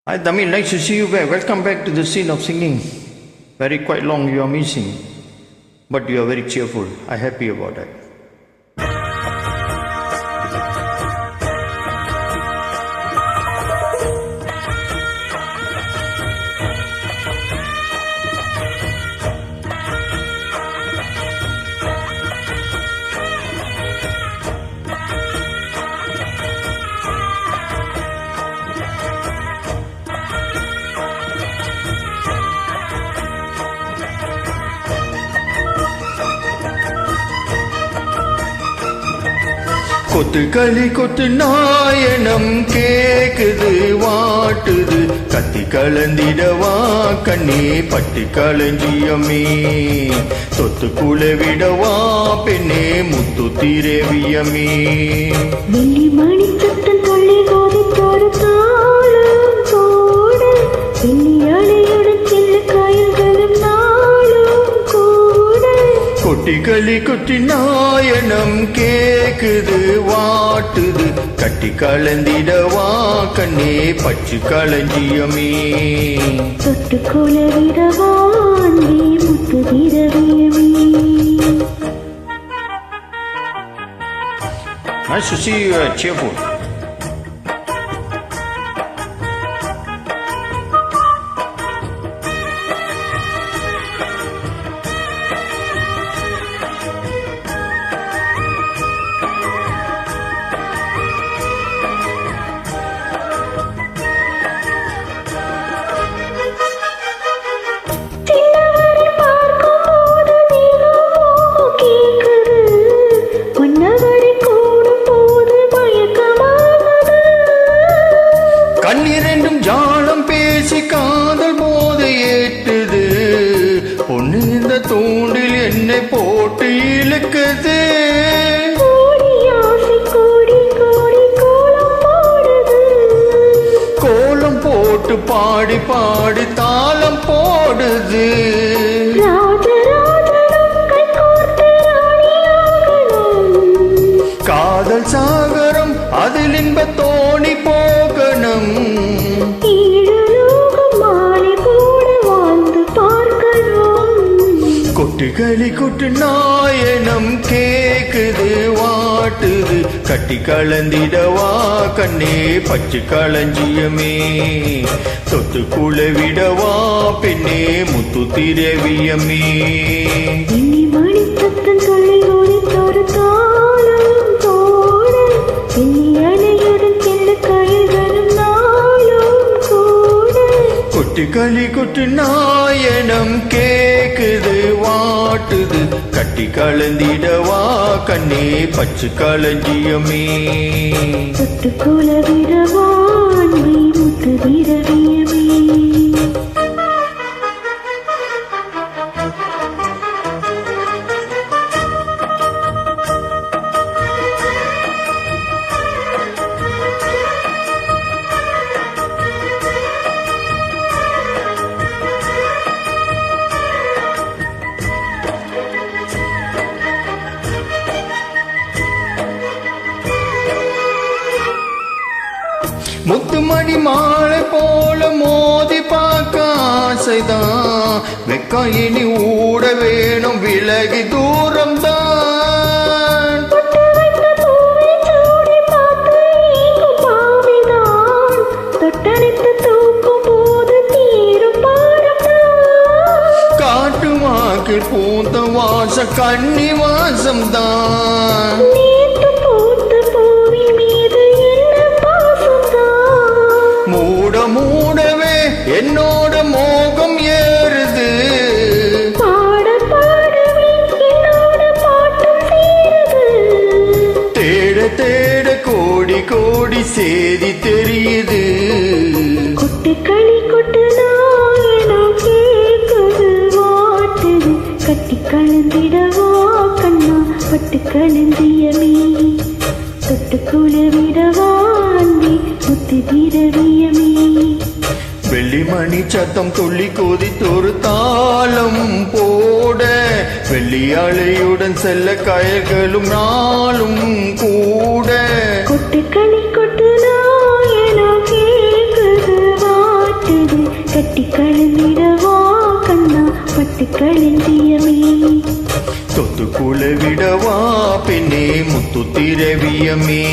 Hi Damil, nice to see you back. Welcome back to the scene of singing. Very quite long you are missing, but you are very cheerful. I'm happy about that. கொத்து களி கொத்து நாயனம் கேக்குது வாட்டுது கத்தி கலந்திடவா கண்ணே பட்டு களஞ்சியமே தொத்து குளவிடவா பெண்ணே முத்து திரவியமே வெள்ளி மணி சத்தம் தொள்ளி கோதித்தொரு தாளம் போட வெள்ளி அலையுடன் செல்ல காயல்களும் நாளும் கூட கொட்டி களி கொட்டி நாயனம் கேக்குது வாட்டுது கட்டி கலந்திடவா கண்ணே பச்சு களஞ்சியமே தொட்டு குளவிடவாண்டி முத்து திரவியமே. Nice to see you cheerful. சின்னவரை பார்க்கும்போது தினமும் கேட்குது, மன்னவரை கூடும்போது மயக்கமாகுது. கண்ணிரண்டும் ஜாலம் பேசி காதல் போதை ஏற்றுது பொண்ணு இந்த தூண்டில் என்னை போட்டு இழுக்குது கோடி ஆசை கோடி கோடி கோலம் போடுது. கோலம் போட்டு பாடி பாடி தாளம் போடுது ராஜராஜனும் கைகோர்த்து ராணியாகணும். காதல் சாகரம் அதில் இன்ப தோணி போகணும் ஈழலோகம் மாலை கூட வாழ்ந்து பார்க்கணும். கொட்டு களி கொட்டு நாயனம் கேக்குது வாட்டுது கட்டி கலந்திடவா கண்ணே பச்சு களஞ்சியமே தொத்து குளவிடவா பெண்ணே முத்து திரவியமே வெள்ளி மணி சத்தம் சொல்லி ஒலித்தொரு தாளம் போட வெள்ளி அலையுடன் செல்ல காயல்களும் நாளும் கூட கொட்டு களி கொட்டு நாயனம் கேக்குது வாட்டுது கட்டி கலந்திடவா கண்ணே பச்சு களஞ்சியமே தொட்டு குளவிடவாண்டி முத்து திரவியமே. முத்துமணி மாலை போல மோதி பார்க்க ஆசைதான் வெக்கம் இனி ஊட வேணும் விலகி தூரம்தான் பொட்டு வைத்த பூவை சூடி பார்த்து ஏங்கும் பாவிதான். தொட்டணைத்து தூக்கும் போது தீரும் பாரம்தான். காட்டு வாக்கில் பூந்த வாச கண்ணி வாசம்தான் நேத்து பூத்த பூவின் மீது என்ன பாசம்தான். மூட மூடவே என்னோட மோகம் ஏறுது பாட பாடவே என்னோட பாட்டும் சேருது. தேட தேட கோடி கோடி சேதி தெரியுது கொட்டு களி கொட்டு நாயனம் கேக்குது வாட்டுது கட்டி கலந்திடவா கண்ணா பட்டு களஞ்சியமே தொட்டு குளவிடவாண்டி முத்து திரவியமே. வெள்ளிமணி சத்தம் துள்ளி கொதித்தொரு தாளம் போட வெள்ளி அலையுடன் செல்ல கயல்களும் நாளும் கூட கொட்டு களி கொட்டு நாயனம் கேக்குது வா முத்துக்களஞ்சியமே தொத்துக்குள்ள விடவா பெண்ணே முத்து திரவியமே